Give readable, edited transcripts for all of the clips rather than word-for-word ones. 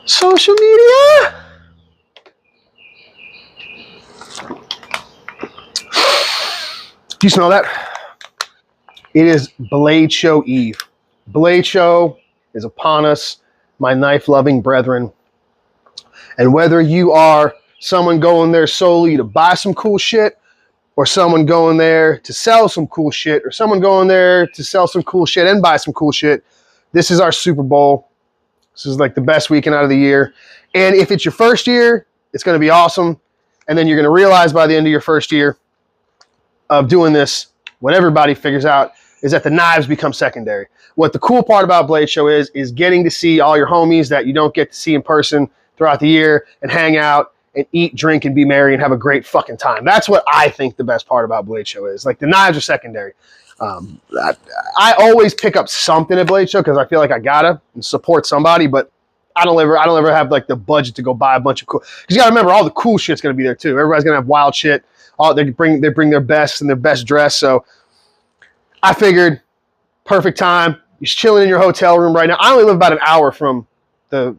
Social media. Do you smell that? It is Blade Show Eve. Blade Show is upon us, my knife-loving brethren. And whether you are someone going there solely to buy some cool shit, or someone going there to sell some cool shit, or someone going there to sell some cool shit and buy some cool shit, this is our Super Bowl. This is like the best weekend out of the year. And if it's your first year, it's going to be awesome. And then you're going to realize by the end of your first year of doing this, what everybody figures out is that the knives become secondary. What the cool part about Blade Show is getting to see all your homies that you don't get to see in person throughout the year and hang out and eat, drink, and be merry and have a great fucking time. That's what I think the best part about Blade Show is. Like, the knives are secondary. I always pick up something at Blade Show because I feel like I gotta support somebody, but I don't ever have like the budget to go buy a bunch of cool. Because you gotta remember, all the cool shit's gonna be there too. Everybody's gonna have wild shit. They bring their best and their best dress. So I figured, perfect time. You're chilling in your hotel room right now. I only live about an hour from the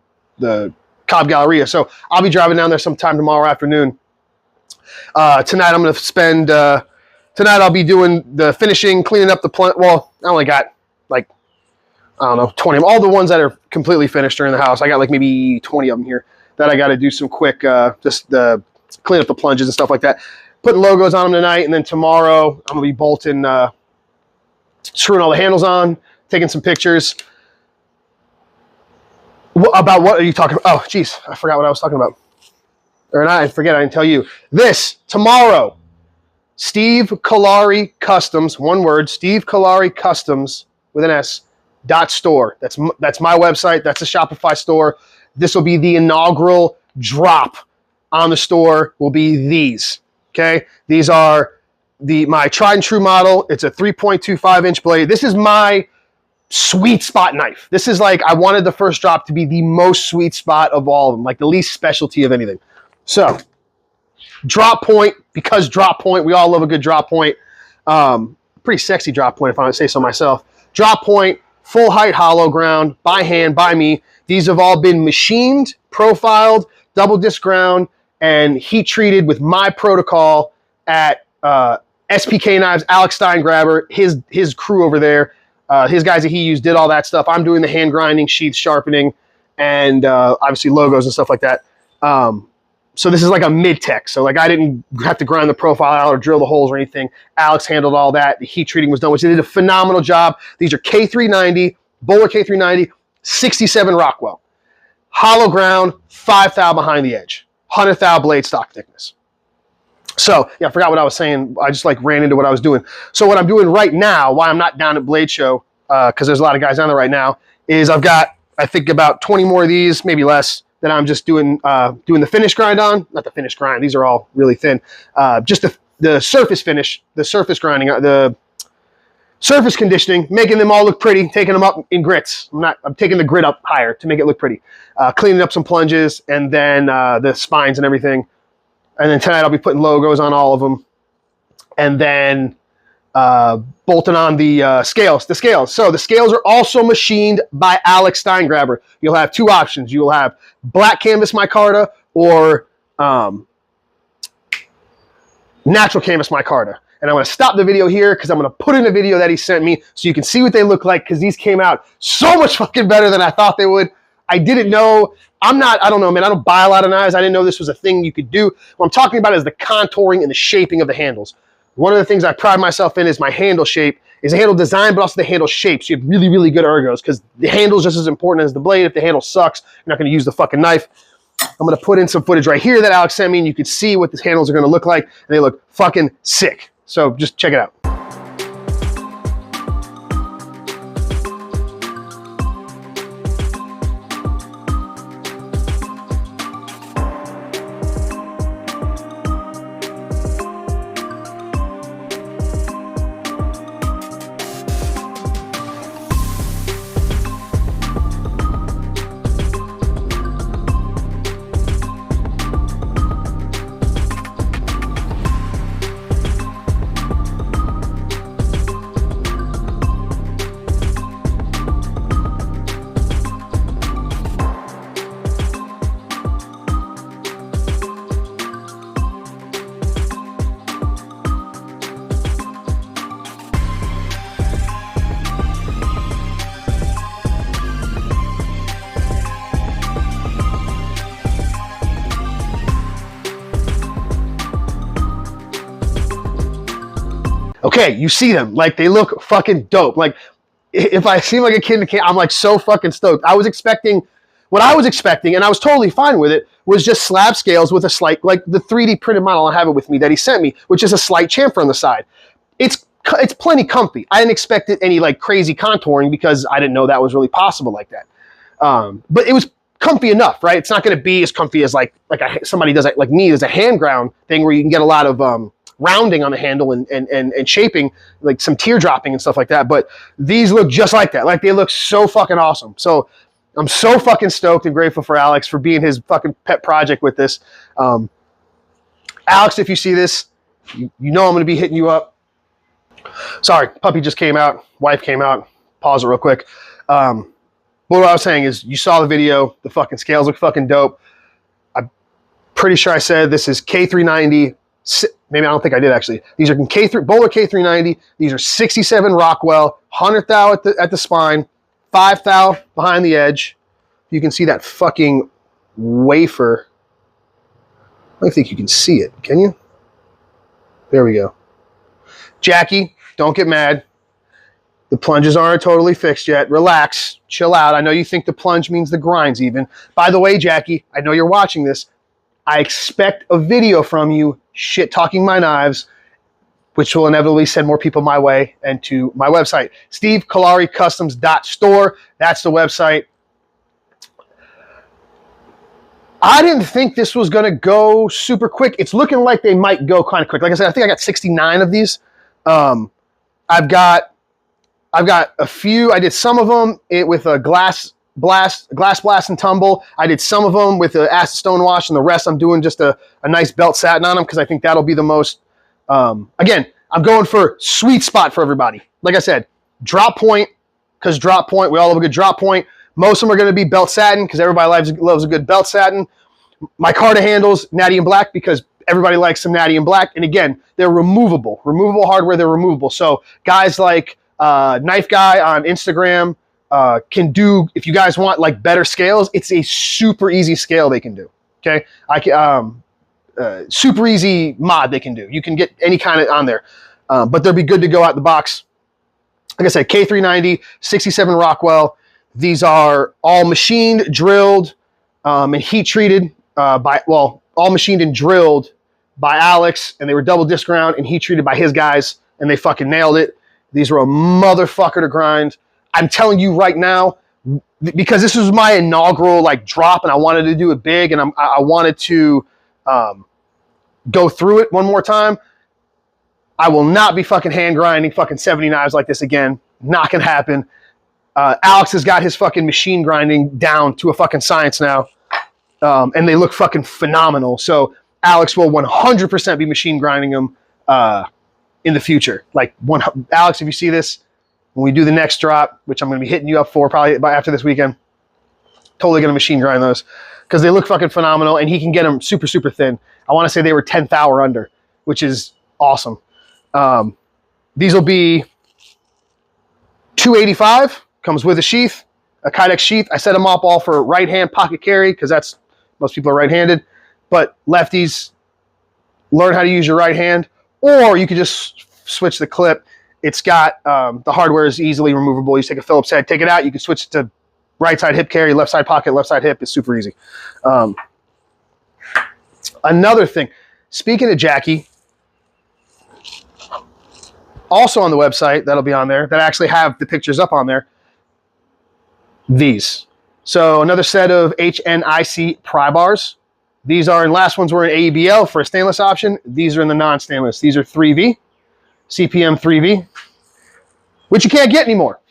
Cobb Galleria, so I'll be driving down there sometime tomorrow afternoon. Tonight I'm gonna spend. Tonight I'll be doing the finishing, cleaning up the plant. Well, I only got like, I don't know, 20 of them. All the ones that are completely finished are in the house. I got like maybe 20 of them here that I got to do some quick, just clean up the plunges and stuff like that. Putting logos on them tonight, and then tomorrow I'm gonna be bolting, screwing all the handles on, taking some pictures. About what are you talking about? Oh, geez, I forgot what I was talking about. I didn't tell you. This, tomorrow, Steve Callari Customs, one word, Steve Callari Customs with an S, .store. That's my website. That's a Shopify store. This will be the inaugural drop on the store will be these, okay? These are my tried and true model. It's a 3.25 inch blade. This is my sweet spot knife. This is like, I wanted the first drop to be the most sweet spot of all of them, like the least specialty of anything. So, drop point, because drop point, we all love a good drop point. Pretty sexy drop point, if I would say so myself. Drop point, full height hollow ground, by hand, by me. These have all been machined, profiled, double disc ground, and heat treated with my protocol at SPK Knives, Alex Steingraber, his crew over there. His guys that he used did all that stuff. I'm doing the hand grinding, sheath sharpening, and obviously logos and stuff like that. So this is like a mid-tech. So like I didn't have to grind the profile out or drill the holes or anything. Alex handled all that. The heat treating was done, which they did a phenomenal job. These are K390, Bowler K390, 67 Rockwell. Hollow ground, 5 thou behind the edge. 100 thou blade stock thickness. So, yeah, I forgot what I was saying. I just like ran into what I was doing. So what I'm doing right now, why I'm not down at Blade Show, because there's a lot of guys down there right now, is I've got, I think, about 20 more of these, maybe less, that I'm just doing the finish grind on. Not the finish grind. These are all really thin. Just the surface finish, the surface grinding, the surface conditioning, making them all look pretty, taking them up in grits. I'm taking the grit up higher to make it look pretty. Cleaning up some plunges, and then the spines and everything. And then tonight I'll be putting logos on all of them. And then bolting on the scales. So the scales are also machined by Alex Steingraber. You'll have two options. You will have black canvas micarta or natural canvas micarta. And I'm going to stop the video here because I'm going to put in a video that he sent me so you can see what they look like, because these came out so much fucking better than I thought they would. I didn't know. I don't know, man. I don't buy a lot of knives. I didn't know this was a thing you could do. What I'm talking about is the contouring and the shaping of the handles. One of the things I pride myself in is my handle shape, is the handle design, but also the handle shape. So you have really, really good ergos, because the handle is just as important as the blade. If the handle sucks, you're not going to use the fucking knife. I'm going to put in some footage right here that Alex sent me, and you can see what these handles are going to look like, and they look fucking sick. So just check it out. okay, you see them. Like, they look fucking dope. Like, if I seem like a kid in the can, I'm like so fucking stoked. What I was expecting, and I was totally fine with it, was just slab scales with a slight, like the 3D printed model, I have it with me that he sent me, which is a slight chamfer on the side. It's plenty comfy. I didn't expect it any like crazy contouring because I didn't know that was really possible like that. But it was comfy enough, right? It's not going to be as comfy as somebody does like me, does a hand ground thing where you can get a lot of rounding on the handle and shaping, like some tear dropping and stuff like that. But these look just like that. Like, they look so fucking awesome. So I'm so fucking stoked and grateful for Alex for being his fucking pet project with this. Alex, if you see this, you know I'm going to be hitting you up. Sorry, puppy just came out. Wife came out. Pause it real quick. What I was saying is, you saw the video. The fucking scales look fucking dope. I'm pretty sure I said this is K390. Maybe I don't think I did, actually. These are Bowler K390. These are 67 Rockwell, 100 thou at the spine, 5 thou behind the edge. You can see that fucking wafer. I don't think you can see it. Can you? There we go. Jackie, don't get mad. The plunges aren't totally fixed yet. Relax. Chill out. I know you think the plunge means the grinds even. By the way, Jackie, I know you're watching this. I expect a video from you shit-talking my knives, which will inevitably send more people my way and to my website, stevecallaricustoms.store. That's the website. I didn't think this was going to go super quick. It's looking like they might go kind of quick. Like I said, I think I got 69 of these. I've got a few. I did some of them with a glass blast and tumble. I did some of them with an acid stone wash, and the rest I'm doing just a nice belt satin on them because I think that'll be the most. Again, I'm going for sweet spot for everybody. Like I said, drop point, because drop point, we all love a good drop point. Most of them are going to be belt satin because everybody loves a good belt satin. My Carta handles, natty and black, because everybody likes some natty and black. And again, they're removable hardware. They're removable. So guys like Knife Guy on Instagram can do, if you guys want like better scales, it's a super easy scale they can do. Okay, super easy mod they can do. You can get any kind of on there, but they'll be good to go out the box. Like I said, K390, 67 Rockwell. These are all machined, drilled, and heat treated all machined and drilled by Alex, and they were double disc ground and heat treated by his guys, and they fucking nailed it. These were a motherfucker to grind. I'm telling you right now, because this was my inaugural like drop, and I wanted to do it big, and I wanted to go through it one more time. I will not be fucking hand grinding fucking 70 knives like this again. Not gonna happen. Alex has got his fucking machine grinding down to a fucking science now, and they look fucking phenomenal. So Alex will 100% be machine grinding them in the future. Like, Alex, if you see this, when we do the next drop, which I'm going to be hitting you up for probably after this weekend, totally going to machine grind those because they look fucking phenomenal, and he can get them super, super thin. I want to say they were 10 thou or under, which is awesome. These will be $285, comes with a sheath, a Kydex sheath. I set them up all for right hand pocket carry because that's, most people are right-handed, but lefties, learn how to use your right hand, or you could just switch the clip. It's got, the hardware is easily removable. You take a Phillips head, take it out, you can switch it to right side hip carry, left side pocket, left side hip. It's super easy. Another thing, speaking of Jackie, also on the website, that'll be on there, that actually have the pictures up on there, these. So another set of HNIC pry bars. These are, and last ones were in AEBL for a stainless option. These are in the non-stainless. These are 3V, CPM 3V, which you can't get anymore.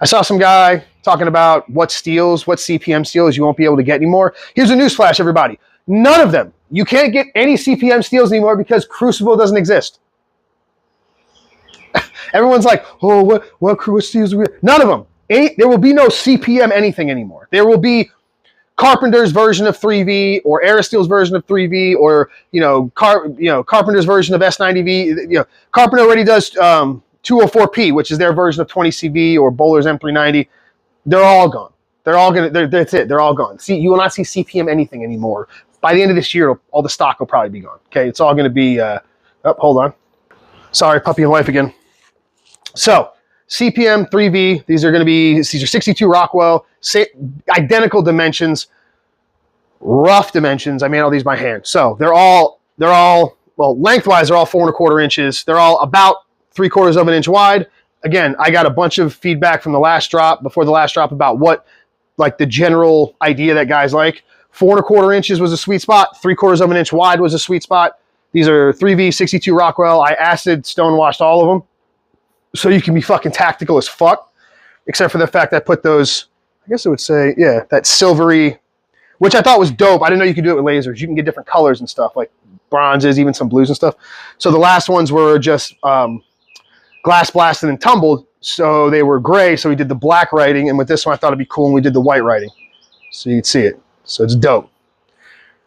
I saw some guy talking about what CPM steels you won't be able to get anymore. Here's a newsflash, everybody. None of them. You can't get any CPM steels anymore because Crucible doesn't exist. Everyone's like, oh, what steels? None of them. There will be no CPM anything anymore. There will be Carpenter's version of 3V, or Aristeel's version of 3V, or Carpenter's version of S90V. Carpenter already does 204P, which is their version of 20CV, or Bowler's M390. They're all gone. That's it. They're all gone. See, you will not see CPM anything anymore. By the end of this year, all the stock will probably be gone. Okay, it's all going to be. Hold on. Sorry, puppy and wife again. So CPM 3V. These are 62 Rockwell, identical dimensions, rough dimensions. I made all these by hand. So they're all well, lengthwise they're all 4 1/4 inches. They're all about 3/4 of an inch wide. Again, I got a bunch of feedback from before the last drop about what, like, the general idea that guys like. 4 1/4 inches was a sweet spot. 3/4 of an inch wide was a sweet spot. These are 3V 62 Rockwell. I acid stone washed all of them, so you can be fucking tactical as fuck. Except for the fact that I put those, I guess I would say, yeah, that silvery, which I thought was dope. I didn't know you could do it with lasers. You can get different colors and stuff, like bronzes, even some blues and stuff. So the last ones were just glass blasted and tumbled, so they were gray, so we did the black writing, and with this one I thought it'd be cool and we did the white writing so you could see it. So it's dope.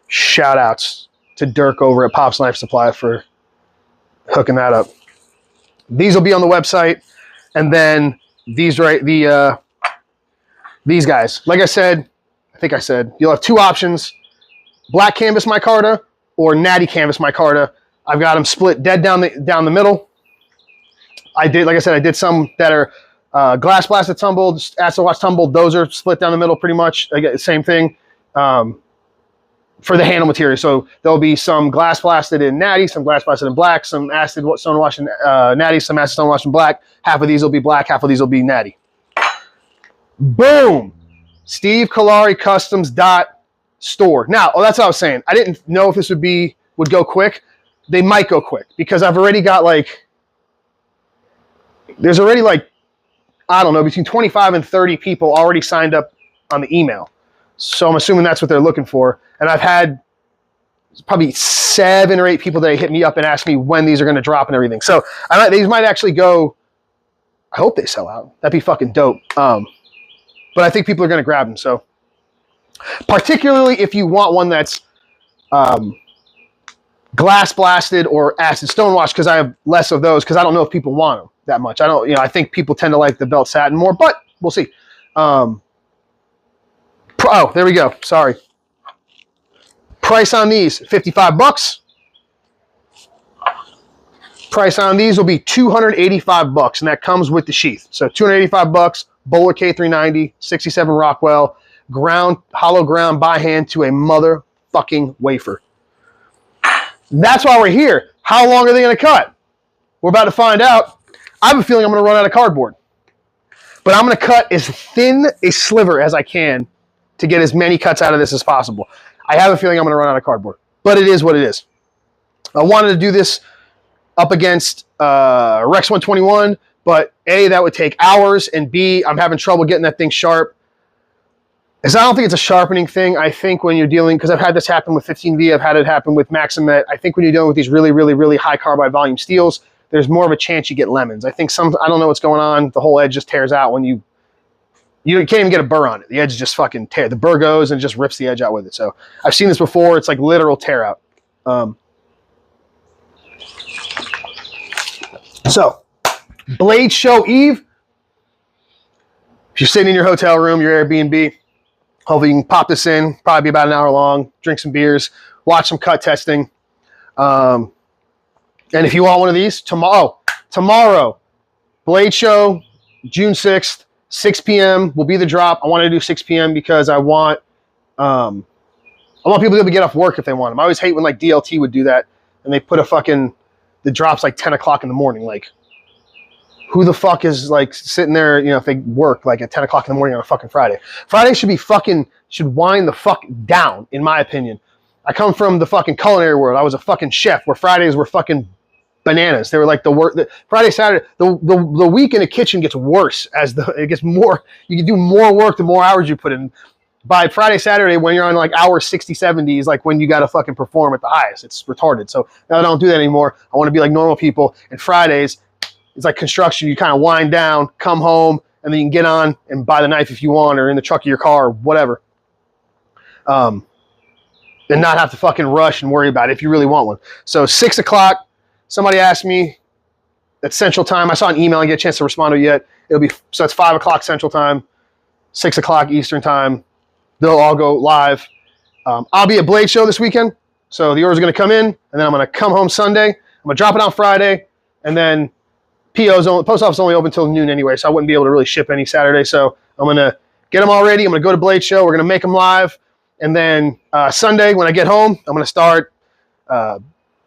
Shout outs to Dirk over at Pop's Knife Supply for hooking that up. These will be on the website, and then these these guys, like I said, you'll have 2 options: black canvas micarta or natty canvas micarta. I've got them split dead down the middle. Like I said, I did some that are glass blasted tumbled, acid wash tumbled. Those are split down the middle pretty much. I get the same thing for the handle material. So there'll be some glass blasted in natty, some glass blasted in black, some acid stone wash in natty, some acid stone wash in black. Half of these will be black, half of these will be natty. Boom! stevecallaricustoms.store. Now, that's what I was saying. I didn't know if this would go quick. They might go quick because I've already got there's already I don't know, between 25 and 30 people already signed up on the email. So I'm assuming that's what they're looking for. And I've had probably 7 or 8 people that hit me up and ask me when these are going to drop and everything. So these might actually go, I hope they sell out. That'd be fucking dope. But I think people are going to grab them. So particularly if you want one that's glass blasted or acid stone washed, because I have less of those, because I don't know if people want them that much. I think people tend to like the belt satin more, but we'll see. Oh, there we go. Sorry. Price on these, $55. Price on these will be $285, and that comes with the sheath. So $285, Bowler K390, 67 Rockwell, hollow ground by hand to a motherfucking wafer. That's why we're here. How long are they going to cut? We're about to find out. I have a feeling I'm going to run out of cardboard. But I'm going to cut as thin a sliver as I can to get as many cuts out of this as possible. I have a feeling I'm going to run out of cardboard. But it is what it is. I wanted to do this up against Rex 121, but A, that would take hours, and B, I'm having trouble getting that thing sharp. Because I don't think it's a sharpening thing. I think when you're dealing, because I've had this happen with 15V, I've had it happen with Maximet. I think when you're dealing with these really, really, really high carbide volume steels, there's more of a chance you get lemons. I think I don't know what's going on. The whole edge just tears out when you can't even get a burr on it. The edge just fucking tears. The burr goes and just rips the edge out with it. So I've seen this before. It's like literal tear out. So Blade Show Eve. If you're sitting in your hotel room, your Airbnb, hopefully you can pop this in, probably be about an hour long, drink some beers, watch some cut testing. And if you want one of these, tomorrow, Blade Show, June 6th, 6 p.m. will be the drop. I wanted to do 6 p.m. because I want people to be able to get off work if they want them. I always hate when DLT would do that and they put the drops 10 o'clock in the morning. Who the fuck is sitting there, if they work at 10 o'clock in the morning on a fucking Friday? Friday should wind the fuck down, in my opinion. I come from the fucking culinary world. I was a fucking chef where Fridays were fucking bananas. They were the work. Friday, Saturday, the week in the kitchen gets worse as it gets more. You can do more work the more hours you put in. By Friday, Saturday, when you're on hour 60, 70s, when you got to fucking perform at the highest. It's retarded. So now I don't do that anymore. I want to be like normal people. And Fridays, it's like construction. You kind of wind down, come home, and then you can get on and buy the knife if you want, or in the truck of your car, or whatever. And not have to fucking rush and worry about it if you really want one. So 6 o'clock, somebody asked me, that's Central Time. I saw an email and get a chance to respond to it yet. So it's 5 o'clock Central Time, 6 o'clock Eastern Time. They'll all go live. I'll be at Blade Show this weekend. So the order's going to come in, and then I'm going to come home Sunday. I'm going to drop it on Friday, and then post office only open until noon anyway, so I wouldn't be able to really ship any Saturday. So I'm gonna get them all ready. I'm gonna go to Blade Show. We're gonna make them live, and then Sunday when I get home, I'm gonna start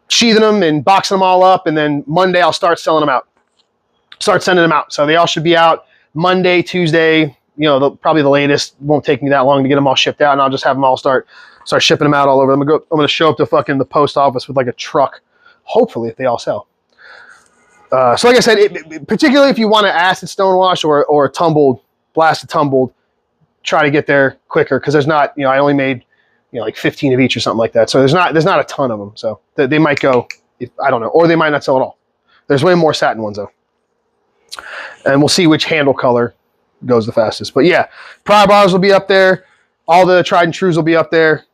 sheathing them and boxing them all up, and then Monday I'll start selling them out. Start sending them out. So they all should be out Monday, Tuesday. You know, probably the latest. Won't take me that long to get them all shipped out, and I'll just have them all start shipping them out all over. I'm gonna show up to fucking the post office with like a truck, hopefully, if they all sell. So like I said, particularly if you want to acid stonewash or a tumbled, blasted tumbled, try to get there quicker, because there's not, you know, I only made, you know, like 15 of each or something like that. So there's not a ton of them. So they might go, I don't know, or they might not sell at all. There's way more satin ones though. And we'll see which handle color goes the fastest. But yeah, pry bars will be up there. All the tried and trues will be up there.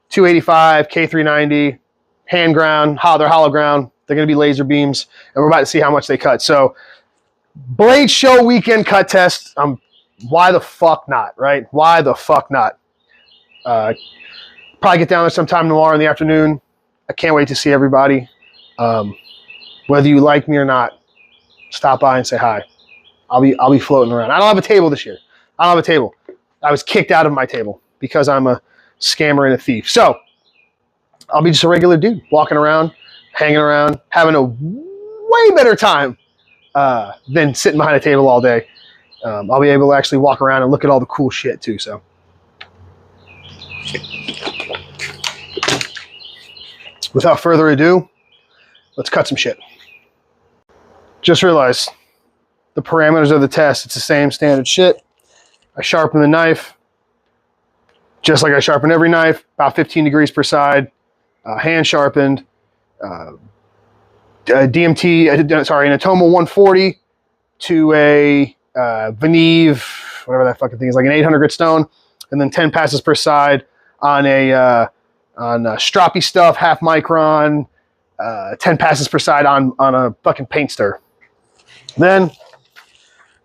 285, K390, hand ground, they're hollow ground. They're going to be laser beams, and we're about to see how much they cut. So, Blade Show weekend cut test. Why the fuck not, right? Why the fuck not? Probably get down there sometime tomorrow in the afternoon. I can't wait to see everybody. Whether you like me or not, stop by and say hi. I'll be floating around. I don't have a table this year. I don't have a table. I was kicked out of my table because I'm a scammer and a thief. So, I'll be just a regular dude walking around, hanging around, having a way better time than sitting behind a table all day. I'll be able to actually walk around and look at all the cool shit too. So, without further ado, let's cut some shit. Just realized the parameters of the test, it's the same standard shit. I sharpen the knife just like I sharpen every knife, about 15 degrees per side, hand sharpened. DMT, an Atoma 140 to a Veneve, whatever that fucking thing is, like an 800 grit stone, and then 10 passes per side on a stroppy stuff, half micron, 10 passes per side on a fucking paint stir. Then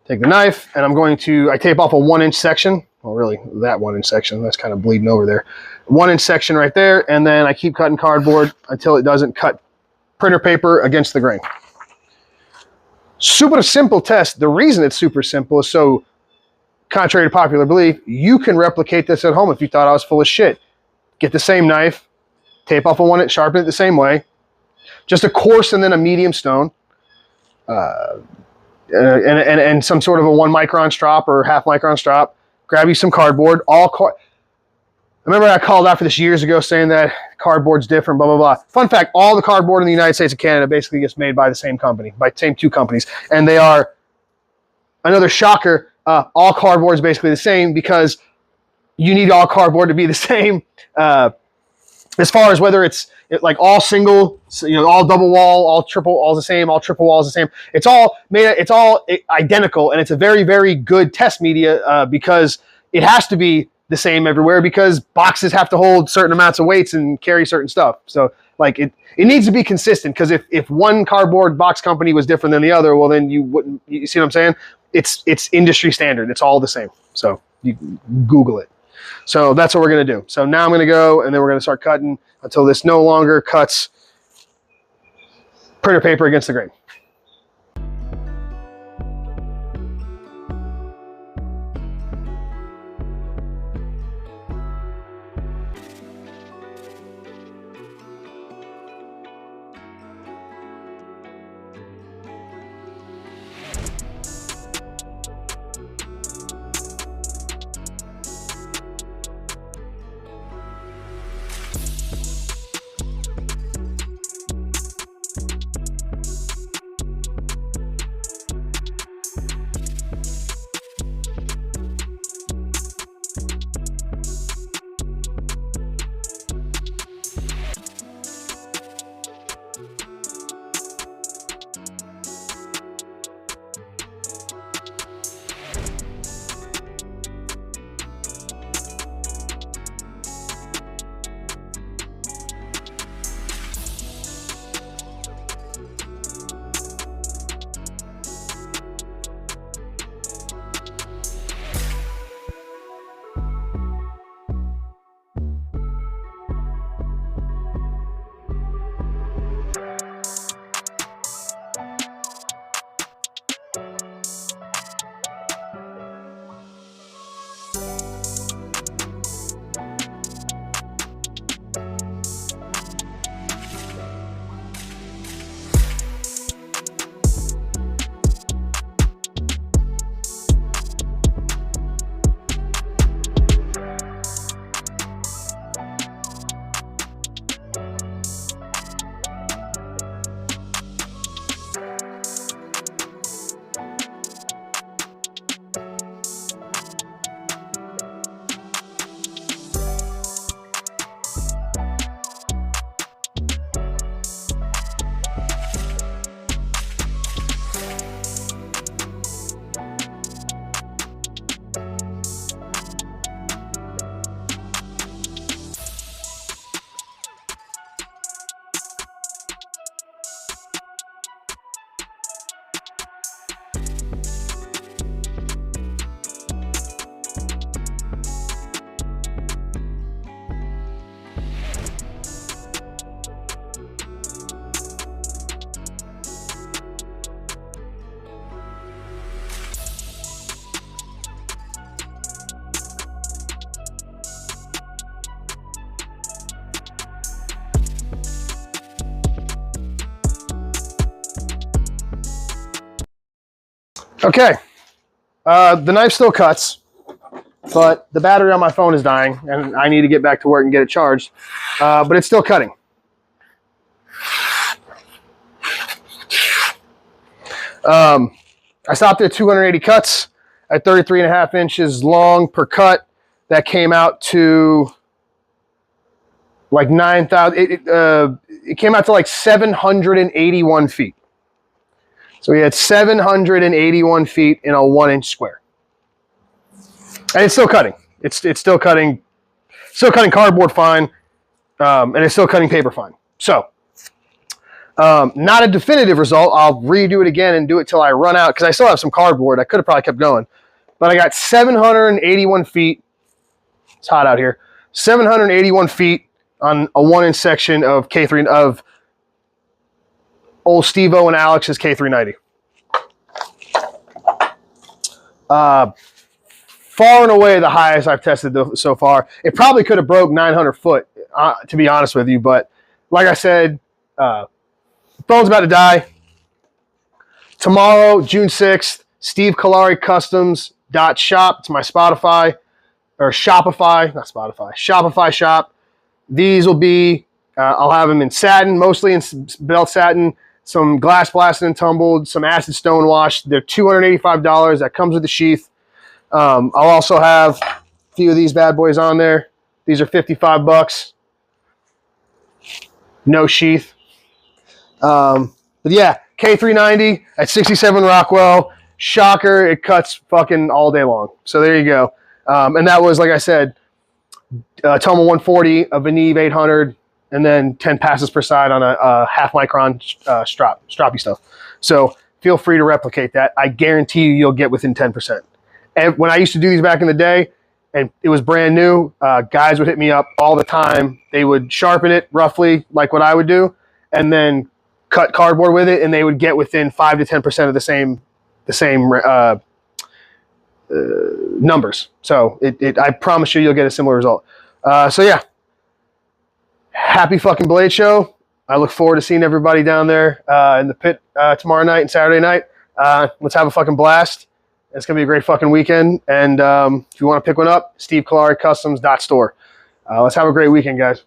take the knife, and I tape off a 1-inch section. Well, really, that 1-inch section, that's kind of bleeding over there. 1-inch section right there, and then I keep cutting cardboard until it doesn't cut printer paper against the grain. Super simple test. The reason it's super simple is so, contrary to popular belief, you can replicate this at home if you thought I was full of shit. Get the same knife, tape off a 1-inch, sharpen it the same way. Just a coarse and then a medium stone. And some sort of a 1 micron strop or half micron strop. Grab you some cardboard. I remember I called out for this years ago saying that cardboard's different, blah, blah, blah. Fun fact, all the cardboard in the United States and Canada basically gets made by the same company, by the same two companies. And they are, another shocker, all cardboard is basically the same because you need all cardboard to be the same. As far as whether it's like all single, all double wall, all triple, all the same, all triple walls the same. It's all identical, and it's a very, very good test media because it has to be the same everywhere because boxes have to hold certain amounts of weights and carry certain stuff. So like it needs to be consistent, because if one cardboard box company was different than the other, well then you wouldn't, you see what I'm saying? It's industry standard. It's all the same. So you Google it. So that's what we're going to do. So now I'm going to go, and then we're going to start cutting until this no longer cuts printer paper against the grain. Okay. The knife still cuts, but the battery on my phone is dying, and I need to get back to work and get it charged. But it's still cutting. I stopped at 280 cuts at 33.5 inches long per cut. That came out to like 9,000. It came out to like 781 feet. So we had 781 feet in a 1-inch square. And it's still cutting. It's still cutting cardboard fine, and it's still cutting paper fine. So, not a definitive result. I'll redo it again and do it till I run out, because I still have some cardboard. I could have probably kept going. But I got 781 feet. It's hot out here. 781 feet on a 1-inch section of K3 of old Steve-O and Alex's K390. Far and away the highest I've tested so far. It probably could have broke 900 foot, to be honest with you. But like I said, phone's about to die. Tomorrow, June 6th, stevecallaricustoms.store. It's my Spotify, or Shopify, not Spotify, Shopify shop. These will be, I'll have them in satin, mostly in belt satin, some glass blasted and tumbled, some acid stone washed. They're $285. That comes with the sheath. I'll also have a few of these bad boys on there. These are $55. No sheath. But yeah, K390 at 67 Rockwell. Shocker, it cuts fucking all day long. So there you go. And that was, like I said, Toma 140, a Veneve 800, and then 10 passes per side on a half micron stroppy stuff. So feel free to replicate that. I guarantee you'll get within 10%. And when I used to do these back in the day, and it was brand new, guys would hit me up all the time. They would sharpen it roughly like what I would do, and then cut cardboard with it, and they would get within 5 to 10% of the same numbers. So I promise you'll get a similar result. So yeah, happy fucking Blade Show. I look forward to seeing everybody down there in the pit tomorrow night and Saturday night. Let's have a fucking blast. It's going to be a great fucking weekend. And if you want to pick one up, stevecallaricustoms.store. Let's have a great weekend, guys.